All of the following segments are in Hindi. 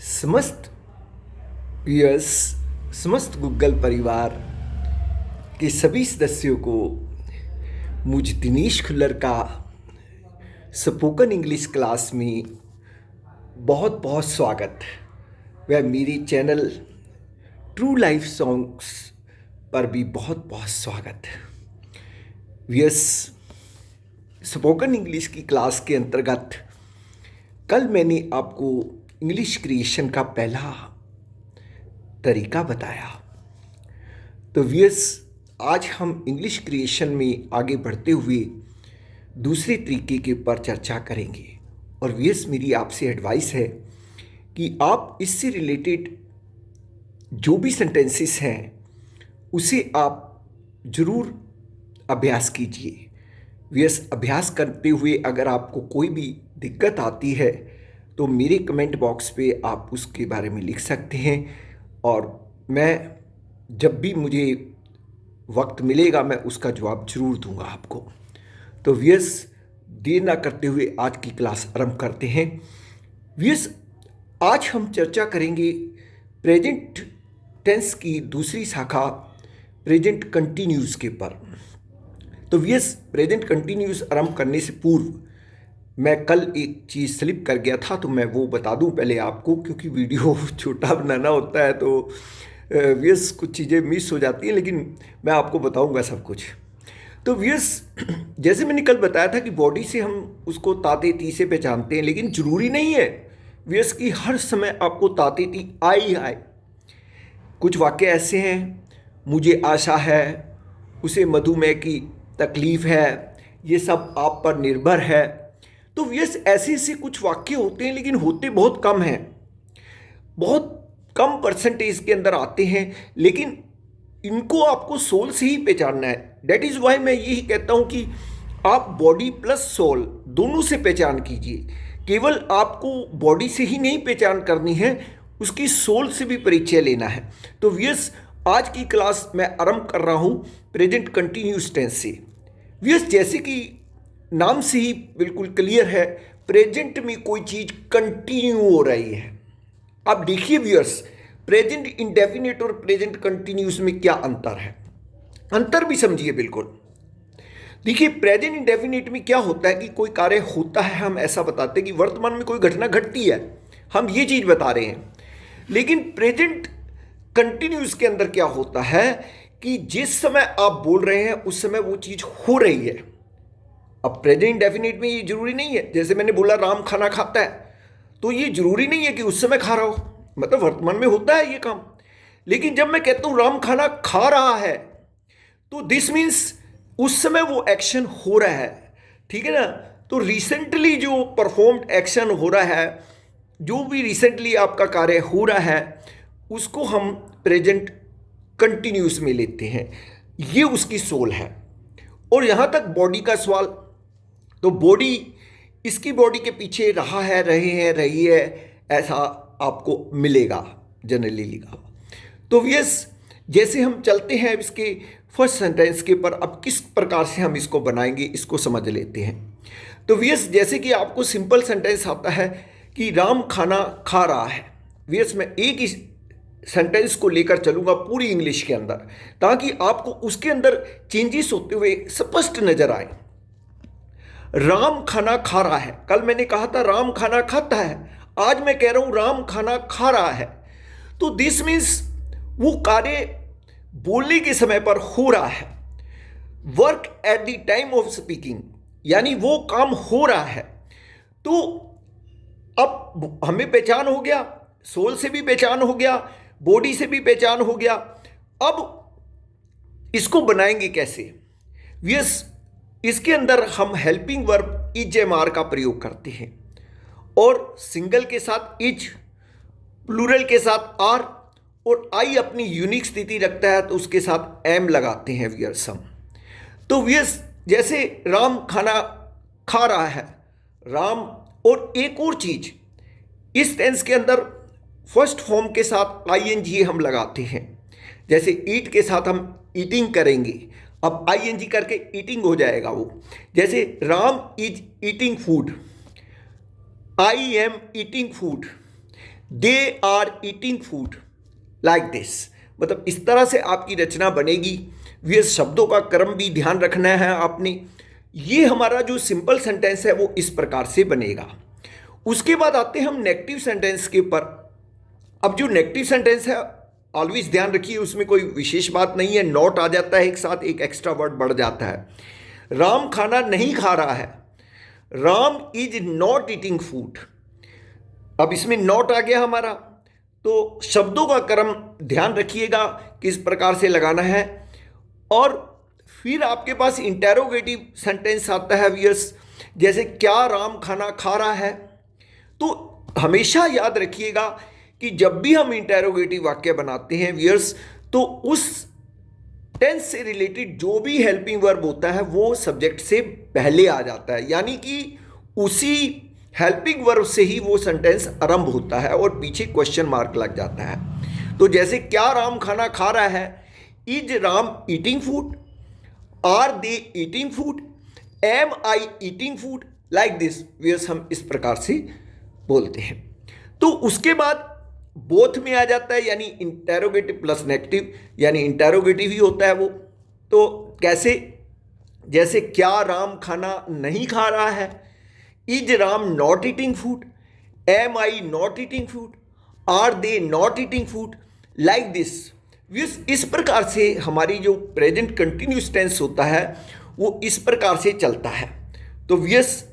समस्त यस समस्त गूगल परिवार के सभी सदस्यों को मुझ दिनेश खुल्लर का स्पोकन इंग्लिश क्लास में बहुत बहुत स्वागत। वह मेरे चैनल ट्रू लाइफ सॉन्ग्स पर भी बहुत बहुत स्वागत। यस स्पोकन इंग्लिश की क्लास के अंतर्गत कल मैंने आपको इंग्लिश क्रिएशन का पहला तरीका बताया। तो व्यूअर्स, आज हम इंग्लिश क्रिएशन में आगे बढ़ते हुए दूसरे तरीके के ऊपर चर्चा करेंगे। और व्यूअर्स, मेरी आपसे एडवाइस है कि आप इससे रिलेटेड जो भी सेंटेंसेस हैं उसे आप ज़रूर अभ्यास कीजिए। व्यूअर्स, अभ्यास करते हुए अगर आपको कोई भी दिक्कत आती है तो मेरे कमेंट बॉक्स पे आप उसके बारे में लिख सकते हैं और मैं जब भी मुझे वक्त मिलेगा मैं उसका जवाब ज़रूर दूंगा आपको। तो व्यूअर्स, देर ना करते हुए आज की क्लास आरंभ करते हैं। व्यूअर्स, आज हम चर्चा करेंगे प्रेजेंट टेंस की दूसरी शाखा प्रेजेंट कंटिन्यूस के ऊपर। तो व्यूअर्स, प्रेजेंट कंटिन्यूस आरंभ करने से पूर्व मैं कल एक चीज़ स्लिप कर गया था तो मैं वो बता दूं पहले आपको, क्योंकि वीडियो छोटा बनाना होता है तो व्यूअर्स कुछ चीज़ें मिस हो जाती हैं, लेकिन मैं आपको बताऊंगा सब कुछ। तो व्यूअर्स, जैसे मैंने कल बताया था कि बॉडी से हम उसको ताते ती से पहचानते हैं, लेकिन ज़रूरी नहीं है व्यूअर्स कि हर समय आपको ताते ती आए। कुछ वाक्य ऐसे हैं, मुझे आशा है, उसे मधुमेह की तकलीफ़ है, ये सब आप पर निर्भर है। तो व्यूअर्स, ऐसे ऐसे कुछ वाक्य होते हैं, लेकिन होते बहुत कम हैं, बहुत कम परसेंटेज के अंदर आते हैं, लेकिन इनको आपको सोल से ही पहचानना है। दैट इज़ वाई मैं यही कहता हूं कि आप बॉडी प्लस सोल दोनों से पहचान कीजिए। केवल आपको बॉडी से ही नहीं पहचान करनी है, उसकी सोल से भी परिचय लेना है। तो व्यूअर्स, आज की क्लास मैं आरंभ कर रहा हूं प्रेजेंट कंटिन्यूस टेंस से। व्यूअर्स, जैसे कि नाम से ही बिल्कुल क्लियर है, प्रेजेंट में कोई चीज कंटिन्यू हो रही है। अब देखिए व्यूअर्स, प्रेजेंट इंडेफिनिट और प्रेजेंट कंटिन्यूस में क्या अंतर है, अंतर भी समझिए बिल्कुल। देखिए, प्रेजेंट इंडेफिनिट में क्या होता है कि कोई कार्य होता है, हम ऐसा बताते हैं कि वर्तमान में कोई घटना घटती है, हम ये चीज बता रहे हैं। लेकिन प्रेजेंट कंटिन्यूस के अंदर क्या होता है कि जिस समय आप बोल रहे हैं उस समय वो चीज हो रही है। अब प्रेजेंट इंडेफिनिट में ये जरूरी नहीं है, जैसे मैंने बोला राम खाना खाता है, तो ये जरूरी नहीं है कि उस समय खा रहा हो, मतलब वर्तमान में होता है ये काम। लेकिन जब मैं कहता हूं राम खाना खा रहा है, तो दिस मीन्स उस समय वो एक्शन हो रहा है, ठीक है ना। तो रिसेंटली जो परफॉर्म्ड एक्शन हो रहा है, जो भी रिसेंटली आपका कार्य हो रहा है, उसको हम प्रेजेंट कंटिन्यूस में लेते हैं, ये उसकी सोल है। और यहां तक बॉडी का सवाल, तो बॉडी, इसकी बॉडी के पीछे रहा है, रही है, ऐसा आपको मिलेगा जनरली लिखा। तो यस, जैसे हम चलते हैं इसके फर्स्ट सेंटेंस के पर, अब किस प्रकार से हम इसको बनाएंगे इसको समझ लेते हैं। तो यस, जैसे कि आपको सिंपल सेंटेंस आता है कि राम खाना खा रहा है। यस, मैं एक ही सेंटेंस को लेकर चलूंगा पूरी इंग्लिश के अंदर, ताकि आपको उसके अंदर चेंजेस होते हुए स्पष्ट नजर आए। राम खाना खा रहा है, कल मैंने कहा था राम खाना खाता है, आज मैं कह रहा हूं राम खाना खा रहा है। तो दिस मीन्स वो कार्य बोलने के समय पर हो रहा है, work at the time of speaking, यानी वो काम हो रहा है। तो अब हमें पहचान हो गया, सोल से भी पहचान हो गया, बॉडी से भी पहचान हो गया। अब इसको बनाएंगे कैसे? यस, इसके अंदर हम helping verb is am are का प्रयोग करते हैं, और सिंगल के साथ इज, प्लूरल के साथ आर, और आई अपनी यूनिक स्थिति रखता है तो उसके साथ एम लगाते हैं व्यूअर्स हम। तो व्यूअर्स, जैसे राम खाना खा रहा है, राम, और एक और चीज, इस टेंस के अंदर फर्स्ट फॉर्म के साथ आईएनजी हम लगाते हैं। जैसे ईट के साथ हम ईटिंग करेंगे, अब आईएनजी करके ईटिंग हो जाएगा वो। जैसे Ram is eating food, I am eating food, they are eating food like this. मतलब इस तरह से आपकी रचना बनेगी। वे शब्दों का क्रम भी ध्यान रखना है आपने। ये हमारा जो सिंपल सेंटेंस है वो इस प्रकार से बनेगा। उसके बाद आते हैं हम नेगेटिव सेंटेंस के ऊपर। अब जो नेगेटिव सेंटेंस है ऑलवेज ध्यान रखिए, उसमें कोई विशेष बात नहीं है, नॉट आ जाता है एक साथ, एक एक्स्ट्रा वर्ड बढ़ जाता है। राम खाना नहीं खा रहा है, Ram is not eating food. अब इसमें नॉट आ गया हमारा, तो शब्दों का क्रम ध्यान रखिएगा किस प्रकार से लगाना है। और फिर आपके पास इंटेरोगेटिव सेंटेंस आता है व्यूअर्स, जैसे क्या राम खाना खा रहा है। तो हमेशा याद रखिएगा कि जब भी हम इंटेरोगेटिव वाक्य बनाते हैं व्यूअर्स, तो उस टेंस से रिलेटेड जो भी हेल्पिंग वर्ब होता है वो सब्जेक्ट से पहले आ जाता है, यानी कि उसी हेल्पिंग वर्ब से ही वो सेंटेंस आरंभ होता है और पीछे क्वेश्चन मार्क लग जाता है। तो जैसे क्या राम खाना खा रहा है, is Ram eating food, are they eating food, am I eating food, like this viewers हम इस प्रकार से बोलते हैं। तो उसके बाद बोथ में आ जाता है, यानी इंटेरोगेटिव प्लस नेगेटिव, यानी इंटेरोगेटिव ही होता है वो। तो कैसे, जैसे क्या राम खाना नहीं खा रहा है, is Ram not eating food, am I not eating food, are they not eating food, like this. इस प्रकार से हमारी जो प्रेजेंट कंटिन्यूस टेंस होता है वो इस प्रकार से चलता है। तो व्यस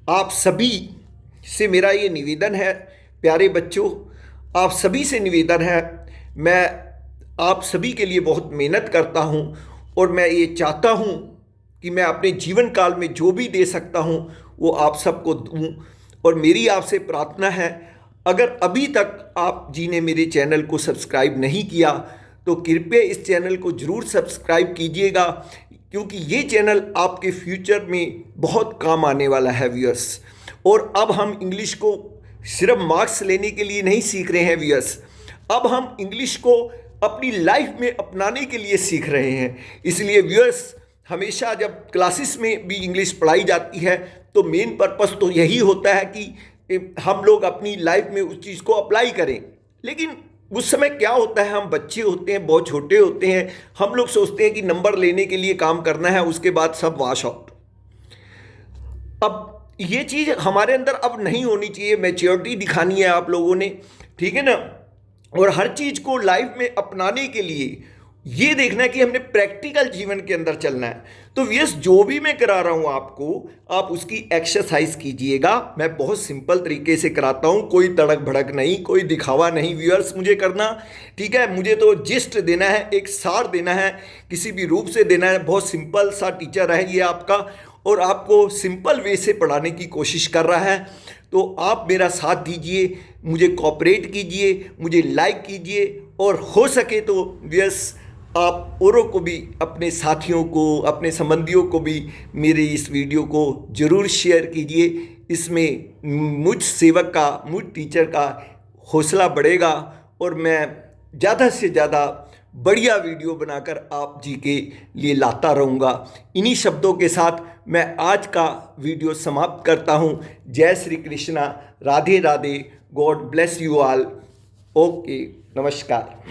आप सभी से मेरा ये निवेदन है, प्यारे बच्चों, आप सभी से निवेदन है, मैं आप सभी के लिए बहुत मेहनत करता हूँ और मैं ये चाहता हूँ कि मैं अपने जीवन काल में जो भी दे सकता हूँ वो आप सबको दूँ। और मेरी आपसे प्रार्थना है, अगर अभी तक आप जी ने मेरे चैनल को सब्सक्राइब नहीं किया तो कृपया इस चैनल को ज़रूर सब्सक्राइब कीजिएगा, क्योंकि ये चैनल आपके फ्यूचर में बहुत काम आने वाला है व्यूअर्स। और अब हम इंग्लिश को सिर्फ मार्क्स लेने के लिए नहीं सीख रहे हैं व्यूअर्स, अब हम इंग्लिश को अपनी लाइफ में अपनाने के लिए सीख रहे हैं। इसलिए व्यूअर्स, हमेशा जब क्लासेस में भी इंग्लिश पढ़ाई जाती है तो मेन पर्पस तो यही होता है कि हम लोग अपनी लाइफ में उस चीज़ को अप्लाई करें। लेकिन उस समय क्या होता है, हम बच्चे होते हैं, बहुत छोटे होते हैं, हम लोग सोचते हैं कि नंबर लेने के लिए काम करना है, उसके बाद सब वॉश आउट। अब ये चीज़ हमारे अंदर अब नहीं होनी चाहिए, मैच्योरिटी दिखानी है आप लोगों ने, ठीक है ना। और हर चीज़ को लाइफ में अपनाने के लिए ये देखना है कि हमने प्रैक्टिकल जीवन के अंदर चलना है। तो व्यूअर्स, जो भी मैं करा रहा हूँ आपको, आप उसकी एक्सरसाइज कीजिएगा। मैं बहुत सिंपल तरीके से कराता हूँ, कोई तड़क भड़क नहीं, कोई दिखावा नहीं व्यूअर्स मुझे करना, ठीक है। मुझे तो जिस्ट देना है, एक सार देना है, किसी भी रूप से देना है। बहुत सिंपल सा टीचर है ये आपका, और आपको सिंपल वे से पढ़ाने की कोशिश कर रहा है। तो आप मेरा साथ दीजिए, मुझे कोऑपरेट कीजिए, मुझे लाइक कीजिए, और हो सके तो व्यूअर्स आप औरों को भी, अपने साथियों को, अपने संबंधियों को भी मेरे इस वीडियो को ज़रूर शेयर कीजिए। इसमें मुझ सेवक का, मुझ टीचर का हौसला बढ़ेगा और मैं ज़्यादा से ज़्यादा बढ़िया वीडियो बनाकर आप जी के लिए लाता रहूँगा। इन्हीं शब्दों के साथ मैं आज का वीडियो समाप्त करता हूँ। जय Shri Krishna, Radhe Radhe, God bless you all. Okay, नमस्कार।